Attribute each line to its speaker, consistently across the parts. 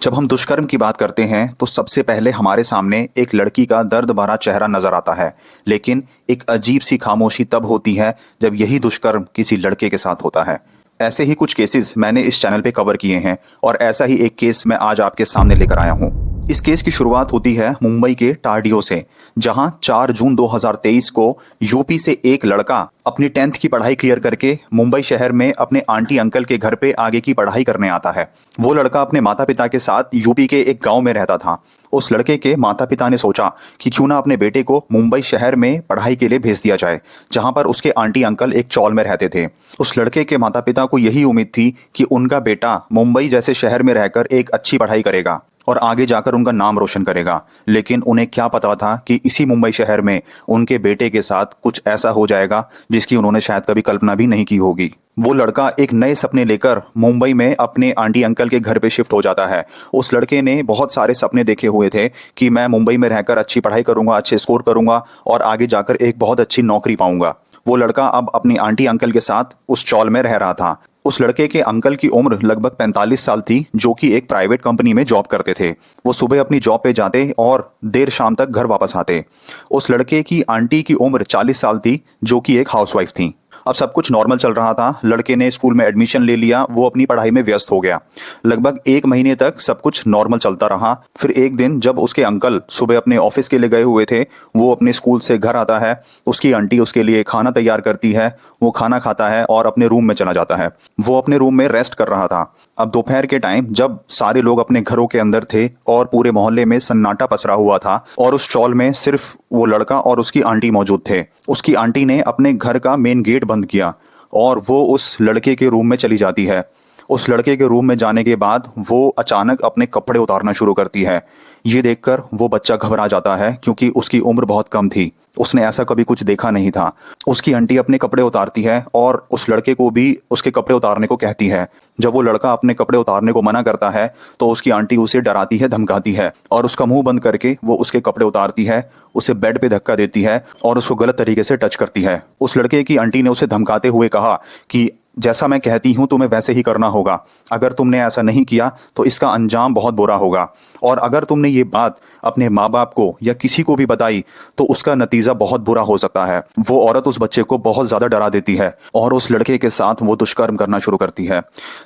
Speaker 1: जब हम दुष्कर्म की बात करते हैं तो सबसे पहले हमारे सामने एक लड़की का दर्द भरा चेहरा नजर आता है। लेकिन एक अजीब सी खामोशी तब होती है जब यही दुष्कर्म किसी लड़के के साथ होता है। ऐसे ही कुछ केसेस मैंने इस चैनल पे कवर किए हैं और ऐसा ही एक केस मैं आज आपके सामने लेकर आया हूँ। इस केस की शुरुआत होती है मुंबई के टार्डियो से, जहां 4 जून 2023 को यूपी से एक लड़का अपनी 10th की पढ़ाई क्लियर करके मुंबई शहर में अपने आंटी अंकल के घर पे आगे की पढ़ाई करने आता है। वो लड़का अपने माता पिता के साथ यूपी के एक गांव में रहता था। उस लड़के के माता पिता ने सोचा कि क्यों ना अपने बेटे को मुंबई शहर में पढ़ाई के लिए भेज दिया जाए, जहां पर उसके आंटी अंकल एक चौल में रहते थे। उस लड़के के माता पिता को यही उम्मीद थी कि उनका बेटा मुंबई जैसे शहर में रहकर एक अच्छी पढ़ाई करेगा और आगे जाकर उनका नाम रोशन करेगा। लेकिन उन्हें क्या पता था कि इसी मुंबई शहर में उनके बेटे के साथ कुछ ऐसा हो जाएगा जिसकी उन्होंने शायद कभी कल्पना भी नहीं की होगी। वो लड़का एक नए सपने लेकर मुंबई में अपने आंटी अंकल के घर पे शिफ्ट हो जाता है। उस लड़के ने बहुत सारे सपने देखे हुए थे कि मैं मुंबई में रहकर अच्छी पढ़ाई करूंगा, अच्छे स्कोर करूंगा और आगे जाकर एक बहुत अच्छी नौकरी पाऊंगा। वो लड़का अब अपनी आंटी अंकल के साथ उस चौल में रह रहा था। उस लड़के के अंकल की उम्र लगभग 45 साल थी, जो कि एक प्राइवेट कंपनी में जॉब करते थे। वो सुबह अपनी जॉब पे जाते और देर शाम तक घर वापस आते। उस लड़के की आंटी की उम्र 40 साल थी, जो कि एक हाउसवाइफ थी। अब सब कुछ नॉर्मल चल रहा था। लड़के ने स्कूल में एडमिशन ले लिया, वो अपनी पढ़ाई में व्यस्त हो गया। लगभग 1 महीने तक सब कुछ नॉर्मल चलता रहा। फिर एक दिन जब उसके अंकल सुबह अपने ऑफिस के लिए गए हुए थे, वो अपने स्कूल से घर आता है। उसकी आंटी उसके लिए खाना तैयार करती है। वो खाना खाता है और अपने रूम में चला जाता है। वो अपने रूम में रेस्ट कर रहा था। अब दोपहर के टाइम जब सारे लोग अपने घरों के अंदर थे और पूरे मोहल्ले में सन्नाटा पसरा हुआ था और उस चौल में सिर्फ वो लड़का और उसकी आंटी मौजूद थे। उसकी आंटी ने अपने घर का मेन गेट बंद किया और वो उस लड़के के रूम में चली जाती है। उस लड़के के रूम में जाने के बाद वो अचानक अपने कपड़े उतारना शुरू करती है। ये देखकर वो बच्चा घबरा जाता है, क्योंकि उसकी उम्र बहुत कम थी। उसने ऐसा कभी कुछ देखा नहीं था। उसकी आंटी अपने कपड़े उतारती है और उस लड़के को भी उसके कपड़े उतारने को कहती है। जब वो लड़का अपने कपड़े उतारने को मना करता है तो उसकी आंटी उसे डराती है, धमकाती है और उसका मुंह बंद करके वो उसके कपड़े उतारती है, उसे बेड पे धक्का देती है और उसको गलत तरीके से टच करती है। उस लड़के की आंटी ने उसे धमकाते हुए कहा कि जैसा मैं कहती हूं तुम्हें वैसे ही करना होगा। अगर तुमने ऐसा नहीं किया तो इसका अंजाम बहुत बुरा होगा, और अगर तुमने ये बात अपने माँ बाप को या किसी को भी बताई तो उसका नतीजा बहुत बुरा हो सकता है। वो औरत उस बच्चे को बहुत ज्यादा डरा देती है और उस लड़के के साथ वो दुष्कर्म करना शुरू करती है।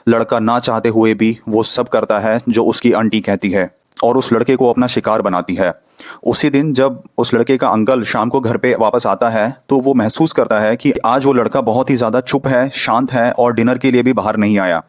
Speaker 1: लड़का ना चाहते हुए भी वो सब करता है जो उसकी आंटी कहती है और उस लड़के को अपना शिकार बनाती है। उसी दिन जब उस लड़के का अंकल शाम को घर पे वापस आता है तो वो महसूस करता है कि आज वो लड़का बहुत ही ज्यादा चुप है, शांत है और डिनर के लिए भी बाहर नहीं आया।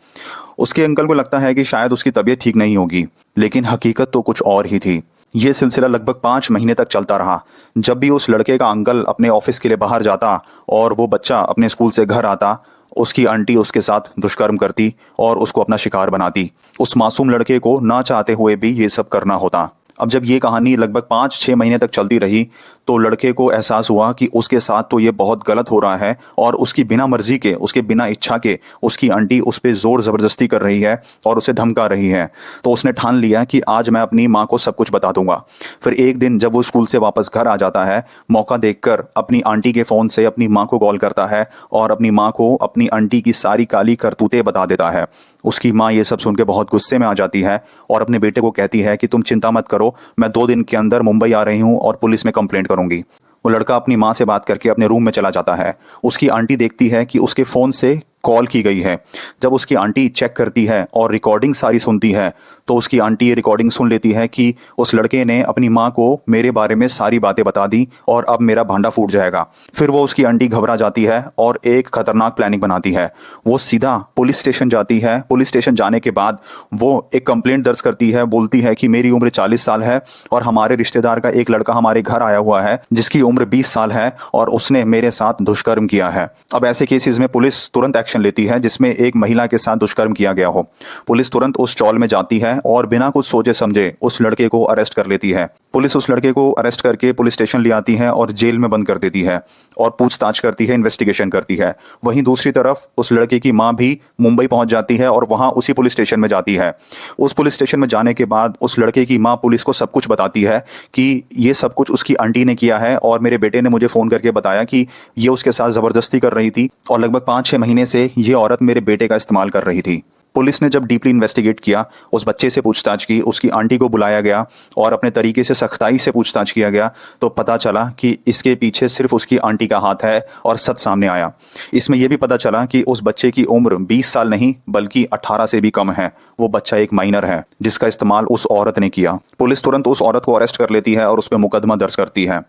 Speaker 1: उसके अंकल को लगता है कि शायद उसकी तबीयत ठीक नहीं होगी, लेकिन हकीकत तो कुछ और ही थी। ये सिलसिला लगभग 5 महीने तक चलता रहा। जब भी उस लड़के का अंकल अपने ऑफिस के लिए बाहर जाता और वो बच्चा अपने स्कूल से घर आता, उसकी आंटी उसके साथ दुष्कर्म करती और उसको अपना शिकार बनाती। उस मासूम लड़के को ना चाहते हुए भी ये सब करना होता। अब जब ये कहानी लगभग 5-6 महीने तक चलती रही तो लड़के को एहसास हुआ कि उसके साथ तो ये बहुत गलत हो रहा है और उसकी बिना मर्जी के, उसके बिना इच्छा के उसकी आंटी उस पर जोर जबरदस्ती कर रही है और उसे धमका रही है। तो उसने ठान लिया कि आज मैं अपनी माँ को सब कुछ बता दूंगा। फिर एक दिन जब वो स्कूल से वापस घर आ जाता है, मौका देखकर अपनी आंटी के फोन से अपनी माँ को कॉल करता है और अपनी माँ को अपनी आंटी की सारी काली करतूतें बता देता है। उसकी माँ ये सब सुन के बहुत गुस्से में आ जाती है और अपने बेटे को कहती है कि तुम चिंता मत करो, मैं 2 दिन के अंदर मुंबई आ रही हूँ और पुलिस में कंप्लेंट करूंगी। वो लड़का अपनी माँ से बात करके अपने रूम में चला जाता है। उसकी आंटी देखती है कि उसके फोन से कॉल की गई है। जब उसकी आंटी चेक करती है और रिकॉर्डिंग सारी सुनती है तो उसकी आंटी ये रिकॉर्डिंग सुन लेती है कि उस लड़के ने अपनी माँ को मेरे बारे में सारी बातें बता दी और अब मेरा भांडा फूट जाएगा। फिर वो उसकी आंटी घबरा जाती है और एक खतरनाक प्लानिंग बनाती है। वो सीधा पुलिस स्टेशन जाती है। पुलिस स्टेशन जाने के बाद वो एक कंप्लेंट दर्ज करती है, बोलती है कि मेरी उम्र 40 साल है और हमारे रिश्तेदार का एक लड़का हमारे घर आया हुआ है जिसकी उम्र 20 साल है और उसने मेरे साथ दुष्कर्म किया है। अब ऐसे केसेस में पुलिस तुरंत एक्शन लेती है जिसमें एक महिला के साथ दुष्कर्म किया गया हो। पुलिस तुरंत उस चौल में जाती है और बिना कुछ सोचे समझे उस लड़के को अरेस्ट कर लेती है। पुलिस उस लड़के को अरेस्ट करके पुलिस स्टेशन ले आती है और जेल में बंद कर देती है और पूछताछ करती है, इन्वेस्टिगेशन करती है। वहीं दूसरी तरफ उस लड़के की माँ भी मुंबई पहुंच जाती है और वहां उसी पुलिस स्टेशन में जाती है। उस पुलिस स्टेशन में जाने के बाद उस लड़के की माँ पुलिस को सब कुछ बताती है कि ये सब कुछ उसकी आंटी ने किया है और मेरे बेटे ने मुझे फोन करके बताया कि ये उसके साथ जबरदस्ती कर रही थी और लगभग 5-6 महीने से ये औरत मेरे बेटे का इस्तेमाल कर रही थी। पुलिस ने जब डीपली इन्वेस्टिगेट किया, उस बच्चे से पूछताछ की, उसकी आंटी को बुलाया गया और अपने तरीके से सख्ताई से पूछताछ किया गया, तो पता चला कि इसके पीछे सिर्फ उसकी आंटी का हाथ है और सच सामने आया। इसमें यह भी पता चला कि उस बच्चे की उम्र 20 साल नहीं बल्कि 18 से भी कम है। वो बच्चा एक माइनर है जिसका इस्तेमाल उस औरत ने किया। पुलिस तुरंत उस औरत को अरेस्ट कर लेती है और उस पर मुकदमा दर्ज करती है।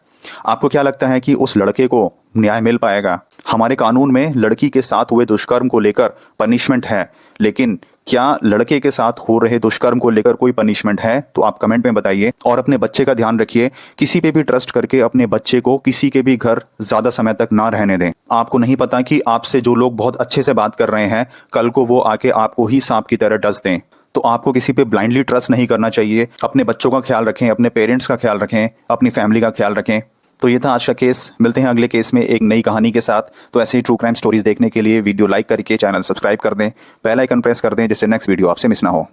Speaker 1: आपको क्या लगता है कि उस लड़के को न्याय मिल पाएगा? हमारे कानून में लड़की के साथ हुए दुष्कर्म को लेकर पनिशमेंट है, लेकिन क्या लड़के के साथ हो रहे दुष्कर्म को लेकर कोई पनिशमेंट है? तो आप कमेंट में बताइए। और अपने बच्चे का ध्यान रखिए, किसी पे भी ट्रस्ट करके अपने बच्चे को किसी के भी घर ज्यादा समय तक ना रहने दें। आपको नहीं पता कि आपसे जो लोग बहुत अच्छे से बात कर रहे हैं, कल को वो आके आपको ही सांप की तरह डस दें। तो आपको किसी पे ब्लाइंडली ट्रस्ट नहीं करना चाहिए। अपने बच्चों का ख्याल रखें, अपने पेरेंट्स का ख्याल रखें, अपनी फैमिली का ख्याल रखें। तो ये था आज का केस। मिलते हैं अगले केस में एक नई कहानी के साथ। तो ऐसे ही ट्रू क्राइम स्टोरीज देखने के लिए वीडियो लाइक करके चैनल सब्सक्राइब कर दें, बेल आइकन प्रेस कर दें जिससे नेक्स्ट वीडियो आपसे मिस ना हो।